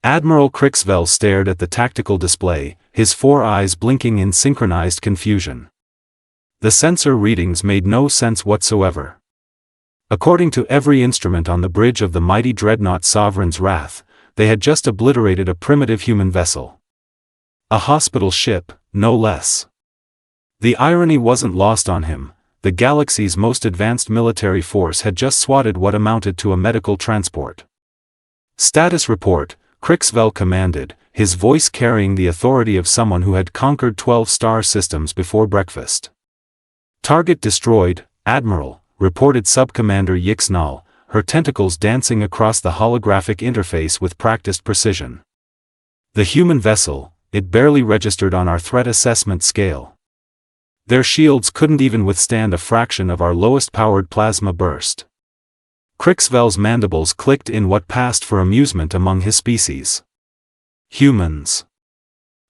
Admiral Krix-Vel stared at the tactical display, his 4 eyes blinking in synchronized confusion. The sensor readings made no sense whatsoever. According to every instrument on the bridge of the mighty dreadnought Sovereign's Wrath, they had just obliterated a primitive human vessel. A hospital ship, no less. The irony wasn't lost on him. The galaxy's most advanced military force had just swatted what amounted to a medical transport. Status report, Krix-Vel commanded, his voice carrying the authority of someone who had conquered 12 star systems before breakfast. Target destroyed, Admiral, reported Subcommander Yixnal, her tentacles dancing across the holographic interface with practiced precision. The human vessel, it barely registered on our threat assessment scale. Their shields couldn't even withstand a fraction of our lowest-powered plasma burst. Krix-Vel's mandibles clicked in what passed for amusement among his species. Humans.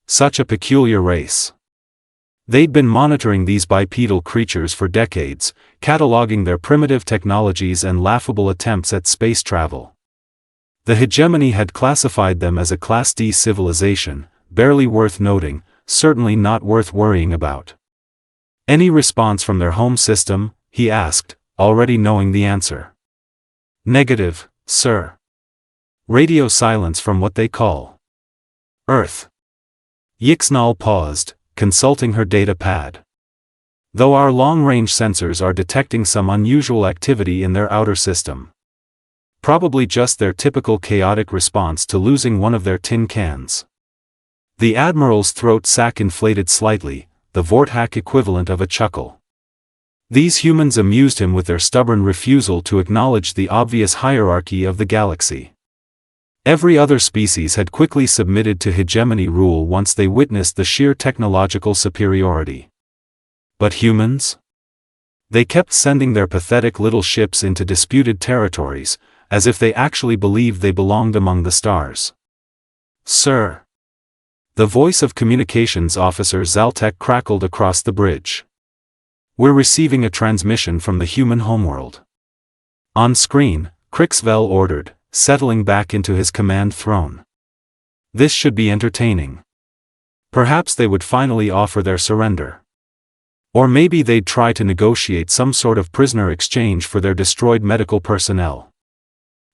Such a peculiar race. They'd been monitoring these bipedal creatures for decades, cataloging their primitive technologies and laughable attempts at space travel. The Hegemony had classified them as a Class D civilization, barely worth noting, certainly not worth worrying about. Any response from their home system? He asked, already knowing the answer. Negative, sir. Radio silence from what they call Earth. Yixnal paused, consulting her data pad. Though our long-range sensors are detecting some unusual activity in their outer system. Probably just their typical chaotic response to losing one of their tin cans. The Admiral's throat sac inflated slightly, the Vorthack equivalent of a chuckle. These humans amused him with their stubborn refusal to acknowledge the obvious hierarchy of the galaxy. Every other species had quickly submitted to hegemony rule once they witnessed the sheer technological superiority. But humans? They kept sending their pathetic little ships into disputed territories, as if they actually believed they belonged among the stars. Sir. The voice of Communications Officer Zaltek crackled across the bridge. We're receiving a transmission from the human homeworld. On screen, Krix-Vel ordered, settling back into his command throne. This should be entertaining. Perhaps they would finally offer their surrender. Or maybe they'd try to negotiate some sort of prisoner exchange for their destroyed medical personnel.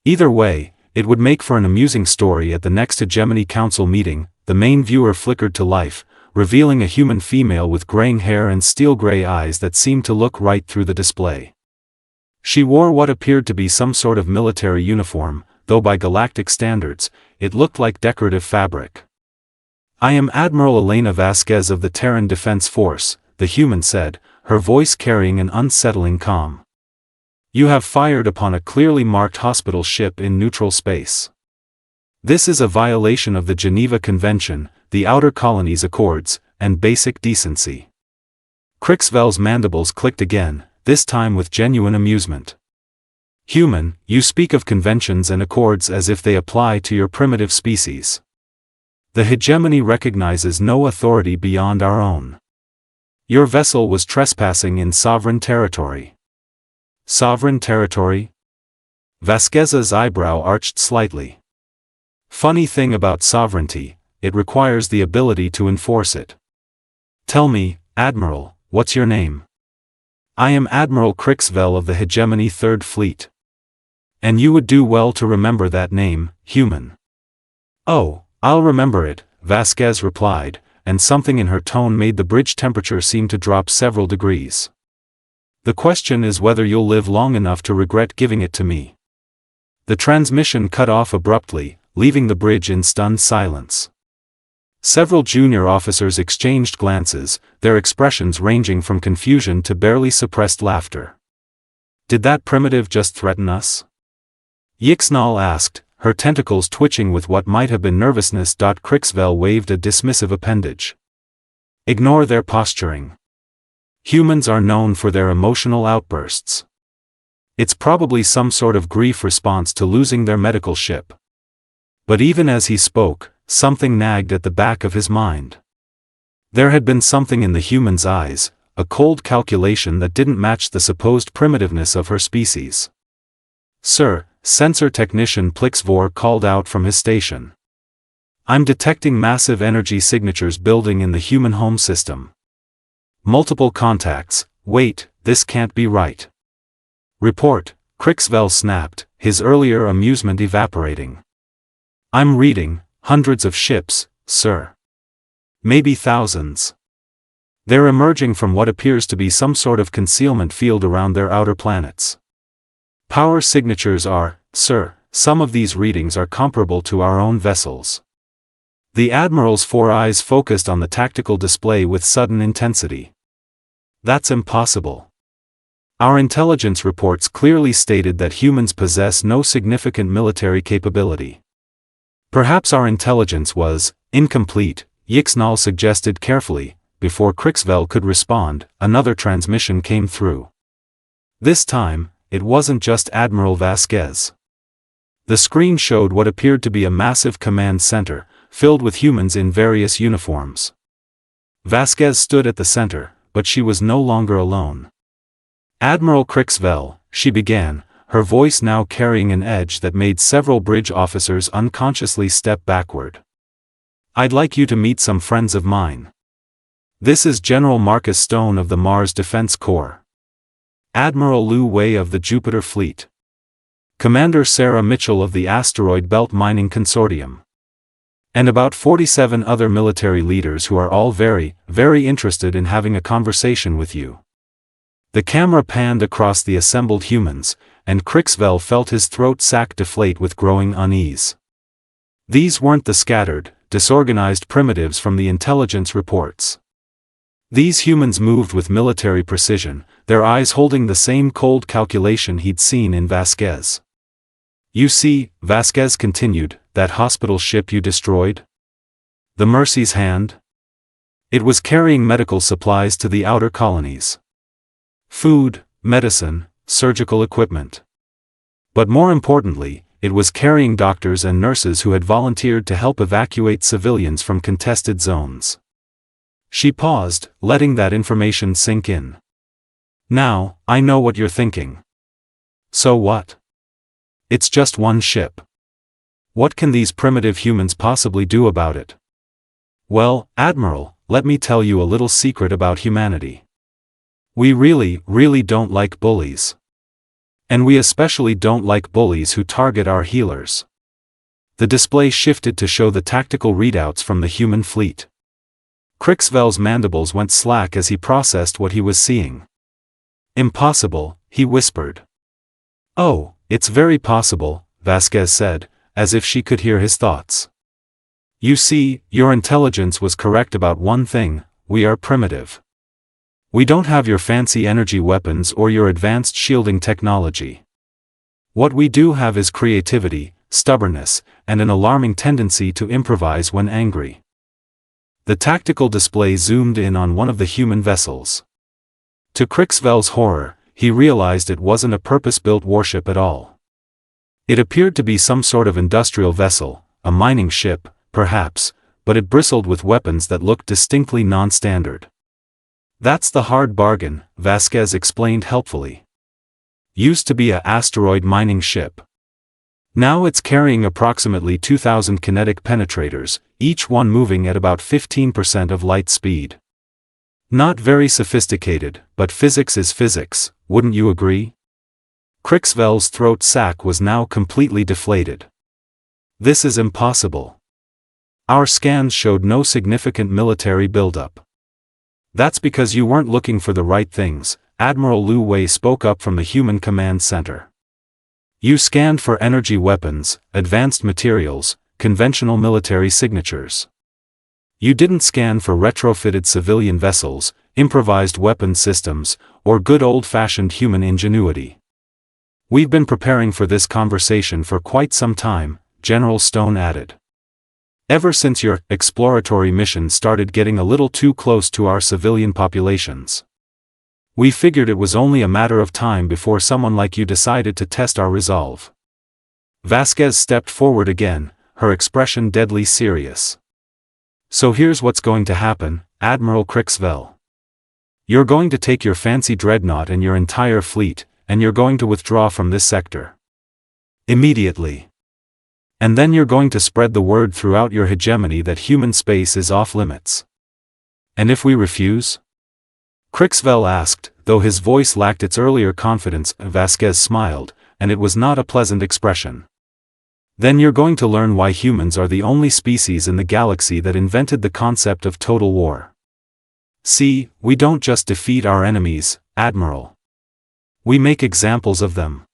Either way, it would make for an amusing story at the next Hegemony Council meeting. The main viewer flickered to life, revealing a human female with graying hair and steel-gray eyes that seemed to look right through the display. She wore what appeared to be some sort of military uniform, though by galactic standards, it looked like decorative fabric. I am Admiral Elena Vasquez of the Terran Defense Force, the human said, her voice carrying an unsettling calm. You have fired upon a clearly marked hospital ship in neutral space. This is a violation of the Geneva Convention, the Outer Colonies Accords, and basic decency. Krix-Vel's mandibles clicked again, this time with genuine amusement. Human, you speak of conventions and accords as if they apply to your primitive species. The hegemony recognizes no authority beyond our own. Your vessel was trespassing in sovereign territory. Sovereign territory? Vasquez's eyebrow arched slightly. Funny thing about sovereignty, it requires the ability to enforce it. Tell me, Admiral, what's your name? I am Admiral Krix-Vel of the Hegemony Third Fleet. And you would do well to remember that name, human. Oh, I'll remember it, Vasquez replied, and something in her tone made the bridge temperature seem to drop several degrees. The question is whether you'll live long enough to regret giving it to me. The transmission cut off abruptly, leaving the bridge in stunned silence. Several junior officers exchanged glances, their expressions ranging from confusion to barely suppressed laughter. Did that primitive just threaten us? Yixnal asked, her tentacles twitching with what might have been nervousness. Krix-Vel waved a dismissive appendage. Ignore their posturing. Humans are known for their emotional outbursts. It's probably some sort of grief response to losing their medical ship. But even as he spoke, something nagged at the back of his mind. There had been something in the human's eyes, a cold calculation that didn't match the supposed primitiveness of her species. Sir, Sensor Technician Plixvor called out from his station. I'm detecting massive energy signatures building in the human home system. Multiple contacts. Wait, this can't be right. Report, Krix-Vel snapped, his earlier amusement evaporating. I'm reading, hundreds of ships, sir. Maybe thousands. They're emerging from what appears to be some sort of concealment field around their outer planets. Power signatures are, sir, some of these readings are comparable to our own vessels. The Admiral's 4 eyes focused on the tactical display with sudden intensity. That's impossible. Our intelligence reports clearly stated that humans possess no significant military capability. Perhaps our intelligence was incomplete, Yixnal suggested carefully. Before Krix-Vel could respond, another transmission came through. This time, it wasn't just Admiral Vasquez. The screen showed what appeared to be a massive command center, filled with humans in various uniforms. Vasquez stood at the center, but she was no longer alone. Admiral Krix-Vel, she began, her voice now carrying an edge that made several bridge officers unconsciously step backward. I'd like you to meet some friends of mine. This is General Marcus Stone of the Mars Defense Corps. Admiral Liu Wei of the Jupiter Fleet. Commander Sarah Mitchell of the Asteroid Belt Mining Consortium. And about 47 other military leaders who are all very, very interested in having a conversation with you. The camera panned across the assembled humans, and Krix-Vel felt his throat sac deflate with growing unease. These weren't the scattered, disorganized primitives from the intelligence reports. These humans moved with military precision, their eyes holding the same cold calculation he'd seen in Vasquez. You see, Vasquez continued, that hospital ship you destroyed? The Mercy's Hand? It was carrying medical supplies to the outer colonies. Food, medicine, surgical equipment. But more importantly, it was carrying doctors and nurses who had volunteered to help evacuate civilians from contested zones. She paused, letting that information sink in. Now, I know what you're thinking. So what? It's just one ship. What can these primitive humans possibly do about it? Well, Admiral, let me tell you a little secret about humanity. We really, really don't like bullies. And we especially don't like bullies who target our healers. The display shifted to show the tactical readouts from the human fleet. Krix-Vel's mandibles went slack as he processed what he was seeing. Impossible, he whispered. Oh, it's very possible, Vasquez said, as if she could hear his thoughts. You see, your intelligence was correct about one thing, we are primitive. We don't have your fancy energy weapons or your advanced shielding technology. What we do have is creativity, stubbornness, and an alarming tendency to improvise when angry. The tactical display zoomed in on one of the human vessels. To Krix-Vel's horror, he realized it wasn't a purpose-built warship at all. It appeared to be some sort of industrial vessel, a mining ship, perhaps, but it bristled with weapons that looked distinctly non-standard. That's the hard bargain, Vasquez explained helpfully. Used to be a asteroid mining ship. Now it's carrying approximately 2,000 kinetic penetrators, each one moving at about 15% of light speed. Not very sophisticated, but physics is physics, wouldn't you agree? Krix-Vel's throat sac was now completely deflated. This is impossible. Our scans showed no significant military buildup. That's because you weren't looking for the right things, Admiral Liu Wei spoke up from the human command center. You scanned for energy weapons, advanced materials, conventional military signatures. You didn't scan for retrofitted civilian vessels, improvised weapon systems, or good old-fashioned human ingenuity. We've been preparing for this conversation for quite some time, General Stone added. Ever since your exploratory mission started getting a little too close to our civilian populations. We figured it was only a matter of time before someone like you decided to test our resolve. Vasquez stepped forward again, her expression deadly serious. So here's what's going to happen, Admiral Krix-Vel. You're going to take your fancy dreadnought and your entire fleet, and you're going to withdraw from this sector. Immediately. And then you're going to spread the word throughout your hegemony that human space is off limits. And if we refuse? Krix-Vel asked, though his voice lacked its earlier confidence. Vasquez smiled, and it was not a pleasant expression. Then you're going to learn why humans are the only species in the galaxy that invented the concept of total war. See, we don't just defeat our enemies, Admiral. We make examples of them.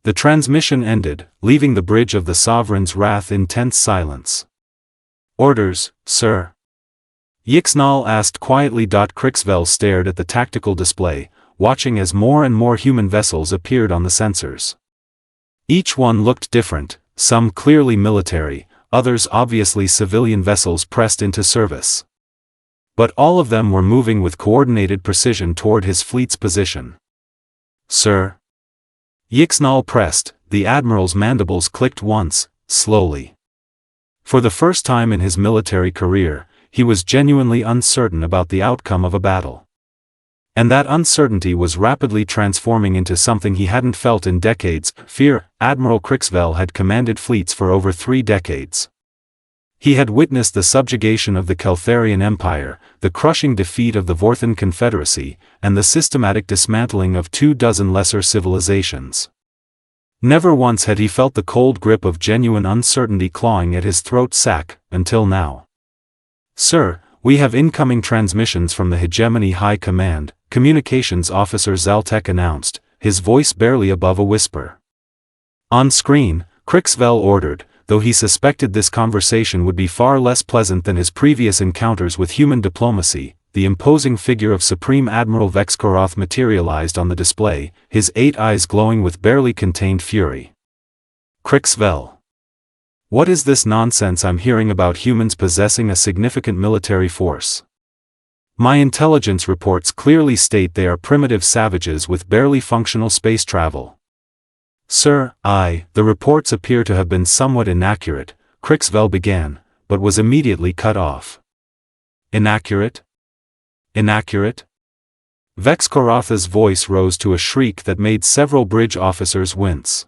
The transmission ended, leaving the bridge of the Sovereign's wrath in tense silence. Orders, sir? Yixnal asked quietly. Krix-Vel stared at the tactical display, watching as more and more human vessels appeared on the sensors. Each one looked different, some clearly military, others obviously civilian vessels pressed into service. But all of them were moving with coordinated precision toward his fleet's position. Sir? Yixnal pressed, the Admiral's mandibles clicked once, slowly. For the first time in his military career, he was genuinely uncertain about the outcome of a battle. And that uncertainty was rapidly transforming into something he hadn't felt in decades. Fear. Admiral Krix-Vel had commanded fleets for over 3 decades. He had witnessed the subjugation of the Keltharian Empire, the crushing defeat of the Vorthan Confederacy, and the systematic dismantling of 24 lesser civilizations. Never once had he felt the cold grip of genuine uncertainty clawing at his throat sac, until now. Sir, we have incoming transmissions from the Hegemony High Command, Communications Officer Zaltek announced, his voice barely above a whisper. On screen, Krix-Vel ordered, though he suspected this conversation would be far less pleasant than his previous encounters with human diplomacy. The imposing figure of Supreme Admiral Vexkoroth materialized on the display, his 8 eyes glowing with barely contained fury. Krix-Vel. What is this nonsense I'm hearing about humans possessing a significant military force? My intelligence reports clearly state they are primitive savages with barely functional space travel. Sir, the reports appear to have been somewhat inaccurate, Krix-Vel began, but was immediately cut off. Inaccurate? Inaccurate? Vexkoroth's voice rose to a shriek that made several bridge officers wince.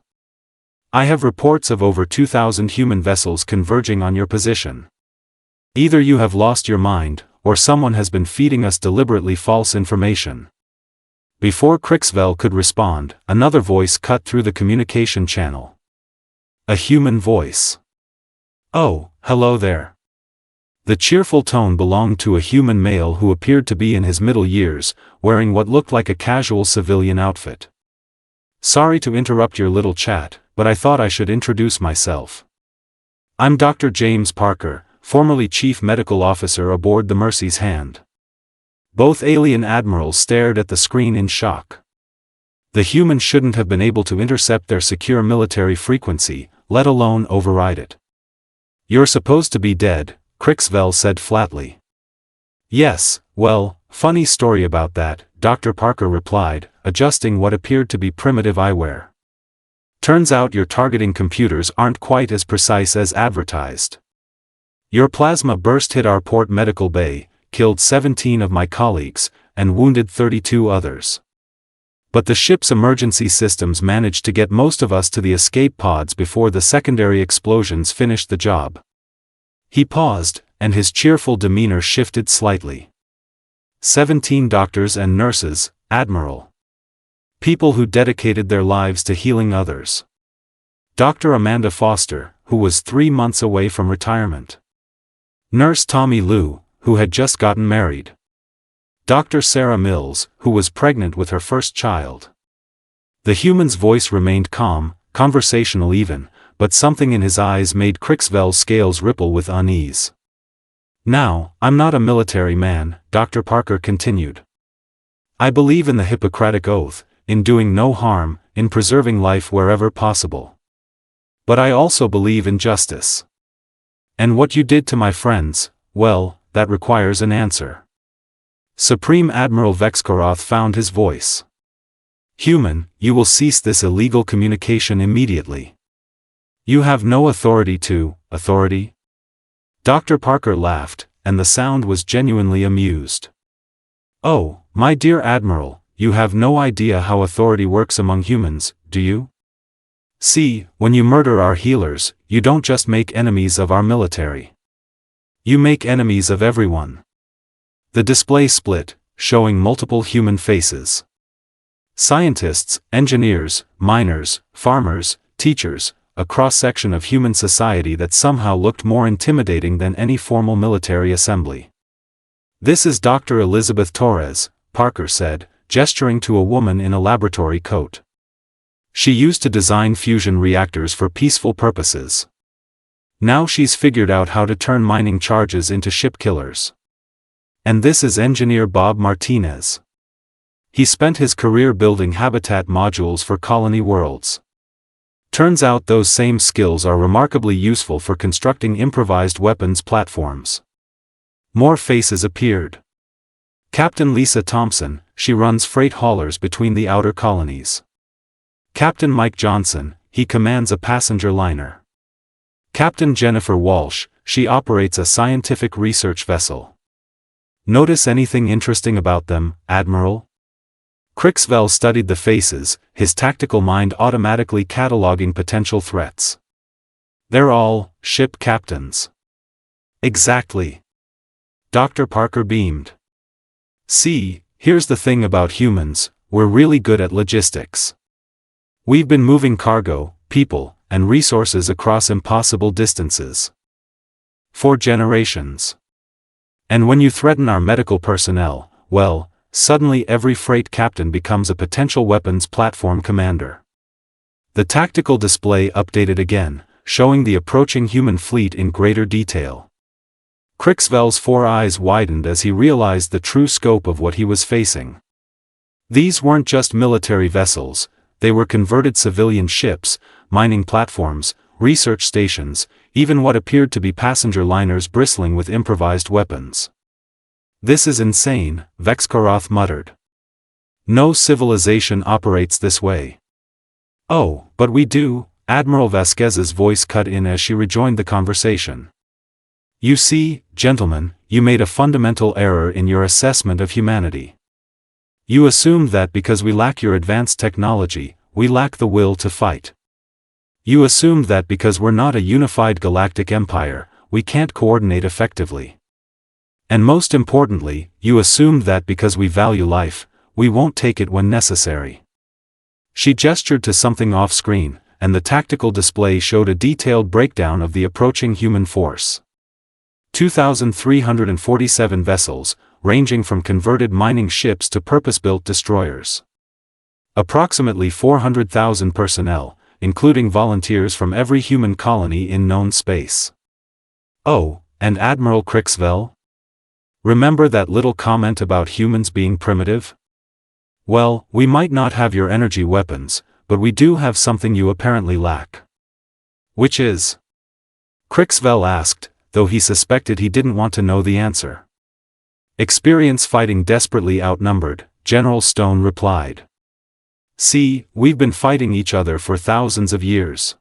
I have reports of over 2,000 human vessels converging on your position. Either you have lost your mind, or someone has been feeding us deliberately false information. Before Krix-Vel could respond, another voice cut through the communication channel. A human voice. Oh, hello there. The cheerful tone belonged to a human male who appeared to be in his middle years, wearing what looked like a casual civilian outfit. Sorry to interrupt your little chat, but I thought I should introduce myself. I'm Dr. James Parker, formerly Chief Medical Officer aboard the Mercy's Hand. Both alien admirals stared at the screen in shock. The human shouldn't have been able to intercept their secure military frequency, let alone override it. You're supposed to be dead, Krix-Vel said flatly. Yes, well, funny story about that, Dr. Parker replied, adjusting what appeared to be primitive eyewear. Turns out your targeting computers aren't quite as precise as advertised. Your plasma burst hit our port medical bay, killed 17 of my colleagues, and wounded 32 others. But the ship's emergency systems managed to get most of us to the escape pods before the secondary explosions finished the job. He paused, and his cheerful demeanor shifted slightly. 17 doctors and nurses, Admiral. People who dedicated their lives to healing others. Dr. Amanda Foster, who was 3 months away from retirement. Nurse Tommy Liu, who had just gotten married. Dr. Sarah Mills, who was pregnant with her first child. The human's voice remained calm, conversational even, but something in his eyes made Krix-Vel's scales ripple with unease. Now, I'm not a military man, Dr. Parker continued. I believe in the Hippocratic Oath, in doing no harm, in preserving life wherever possible. But I also believe in justice. And what you did to my friends, well, that requires an answer. Supreme Admiral Vexkoroth found his voice. Human, you will cease this illegal communication immediately. You have no authority to, authority? Dr. Parker laughed, and the sound was genuinely amused. Oh, my dear Admiral, you have no idea how authority works among humans, do you? See, when you murder our healers, you don't just make enemies of our military. You make enemies of everyone. The display split, showing multiple human faces. Scientists, engineers, miners, farmers, teachers, a cross-section of human society that somehow looked more intimidating than any formal military assembly. "This is Dr. Elizabeth Torres," Parker said, gesturing to a woman in a laboratory coat. "She used to design fusion reactors for peaceful purposes. Now she's figured out how to turn mining charges into ship killers. And this is Engineer Bob Martinez. He spent his career building habitat modules for colony worlds. Turns out those same skills are remarkably useful for constructing improvised weapons platforms." More faces appeared. Captain Lisa Thompson, she runs freight haulers between the outer colonies. Captain Mike Johnson, he commands a passenger liner. Captain Jennifer Walsh, she operates a scientific research vessel. Notice anything interesting about them, Admiral? Krix-Vel studied the faces, his tactical mind automatically cataloging potential threats. "They're all ship captains." "Exactly." Dr. Parker beamed. "See, here's the thing about humans, we're really good at logistics. We've been moving cargo, people, and resources across impossible distances for generations. And when you threaten our medical personnel, well, suddenly every freight captain becomes a potential weapons platform commander." The tactical display updated again, showing the approaching human fleet in greater detail. Krix-Vel's 4 eyes widened as he realized the true scope of what he was facing. These weren't just military vessels, they were converted civilian ships, mining platforms, research stations, even what appeared to be passenger liners bristling with improvised weapons. "This is insane," Vexkoroth muttered. "No civilization operates this way." "Oh, but we do," Admiral Vasquez's voice cut in as she rejoined the conversation. "You see, gentlemen, you made a fundamental error in your assessment of humanity. You assumed that because we lack your advanced technology, we lack the will to fight. You assumed that because we're not a unified galactic empire, we can't coordinate effectively. And most importantly, you assumed that because we value life, we won't take it when necessary." She gestured to something off-screen, and the tactical display showed a detailed breakdown of the approaching human force. 2,347 vessels, ranging from converted mining ships to purpose-built destroyers. Approximately 400,000 personnel, including volunteers from every human colony in known space. "Oh, and Admiral Krix-Vel? Remember that little comment about humans being primitive? Well, we might not have your energy weapons, but we do have something you apparently lack." "Which is?" Krix-Vel asked, though he suspected he didn't want to know the answer. "Experience fighting desperately outnumbered," General Stone replied. "See, we've been fighting each other for thousands of years.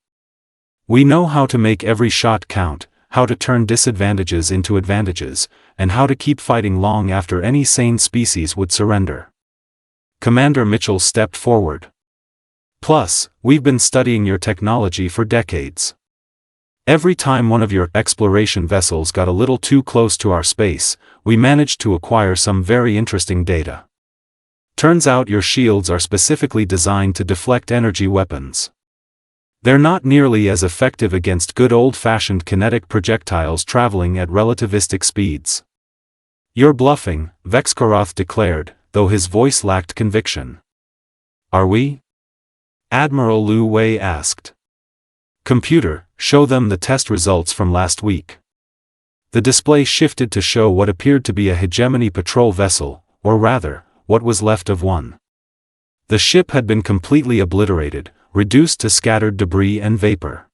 We know how to make every shot count, how to turn disadvantages into advantages, and how to keep fighting long after any sane species would surrender." Commander Mitchell stepped forward. "Plus, we've been studying your technology for decades. Every time one of your exploration vessels got a little too close to our space, we managed to acquire some very interesting data. Turns out your shields are specifically designed to deflect energy weapons. They're not nearly as effective against good old-fashioned kinetic projectiles traveling at relativistic speeds." "You're bluffing," Vexkoroth declared, though his voice lacked conviction. "Are we?" Admiral Lu Wei asked. "Computer, show them the test results from last week." The display shifted to show what appeared to be a Hegemony patrol vessel, or rather, what was left of one. The ship had been completely obliterated, reduced to scattered debris and vapor.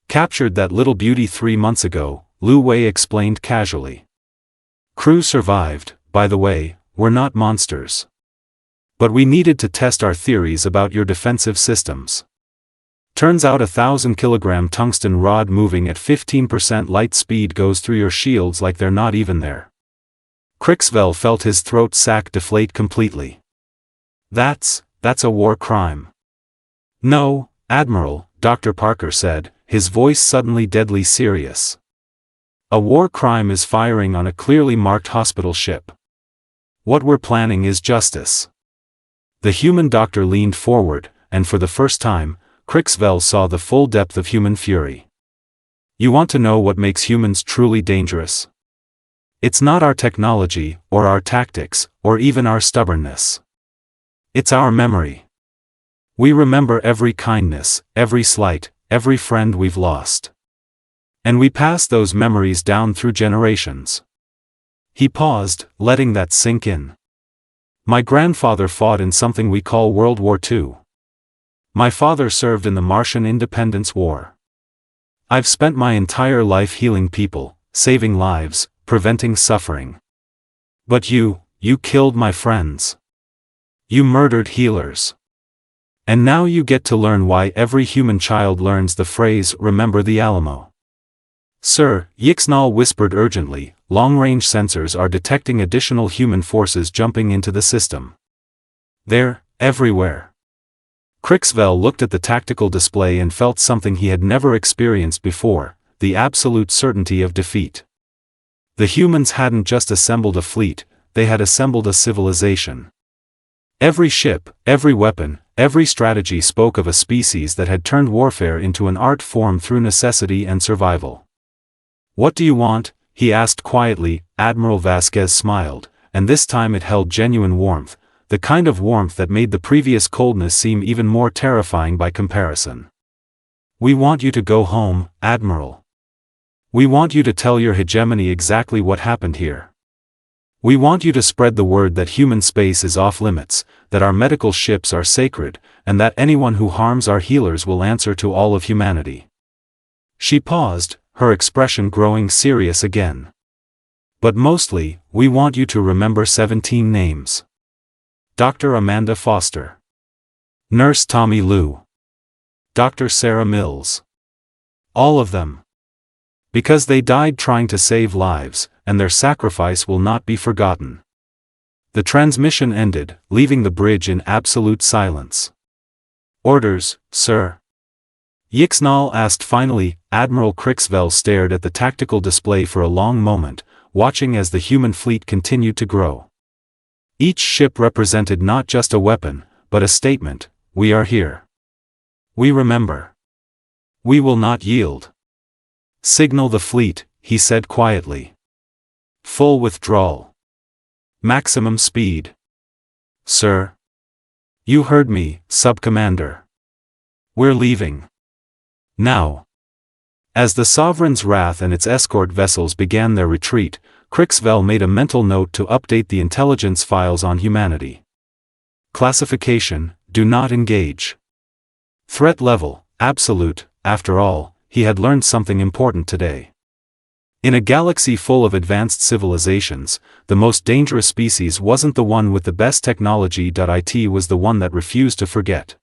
"Captured that little beauty 3 months ago," Lu Wei explained casually. "Crew survived, by the way, we're not monsters. But we needed to test our theories about your defensive systems. Turns out 1,000-kilogram tungsten rod moving at 15% light speed goes through your shields like they're not even there." Krix-Vel felt his throat sac deflate completely. That's a war crime." "No," Admiral, Dr. Parker said, his voice suddenly deadly serious. A war crime is firing on a clearly marked hospital ship. What we're planning is justice. The human doctor leaned forward, and for the first time, Krix-Vel saw the full depth of human fury. You want to know what makes humans truly dangerous? It's not our technology, or our tactics, or even our stubbornness. It's our memory. We remember every kindness, every slight, every friend we've lost. And we pass those memories down through generations. He paused, letting that sink in. My grandfather fought in something we call World War II. My father served in the Martian Independence War. I've spent my entire life healing people, saving lives, preventing suffering. But you killed my friends. You murdered healers. And now you get to learn why every human child learns the phrase, "Remember the Alamo." Sir, Yixnal whispered urgently, long-range sensors are detecting additional human forces jumping into the system. They're everywhere. Krix-Vel looked at the tactical display and felt something he had never experienced before, the absolute certainty of defeat. The humans hadn't just assembled a fleet, they had assembled a civilization. Every ship, every weapon, every strategy spoke of a species that had turned warfare into an art form through necessity and survival. What do you want? He asked quietly. Admiral Vasquez smiled, and this time it held genuine warmth, the kind of warmth that made the previous coldness seem even more terrifying by comparison. We want you to go home, Admiral. We want you to tell your hegemony exactly what happened here. We want you to spread the word that human space is off limits, that our medical ships are sacred, and that anyone who harms our healers will answer to all of humanity. She paused, her expression growing serious again. But mostly, we want you to remember 17 names. Dr. Amanda Foster. Nurse Tommy Lou. Dr. Sarah Mills. All of them. Because they died trying to save lives, and their sacrifice will not be forgotten. The transmission ended, leaving the bridge in absolute silence. Orders, sir. Yixnal asked finally. Admiral Krix-Vel stared at the tactical display for a long moment, watching as the human fleet continued to grow. Each ship represented not just a weapon, but a statement: we are here. We remember. We will not yield. Signal the fleet, he said quietly. Full withdrawal. Maximum speed. Sir. You heard me, Sub-Commander. We're leaving. Now. As the Sovereign's Wrath and its escort vessels began their retreat, Krix-Vel made a mental note to update the intelligence files on humanity. Classification: do not engage. Threat level: absolute. After all, he had learned something important today. In a galaxy full of advanced civilizations, the most dangerous species wasn't the one with the best technology. It was the one that refused to forget.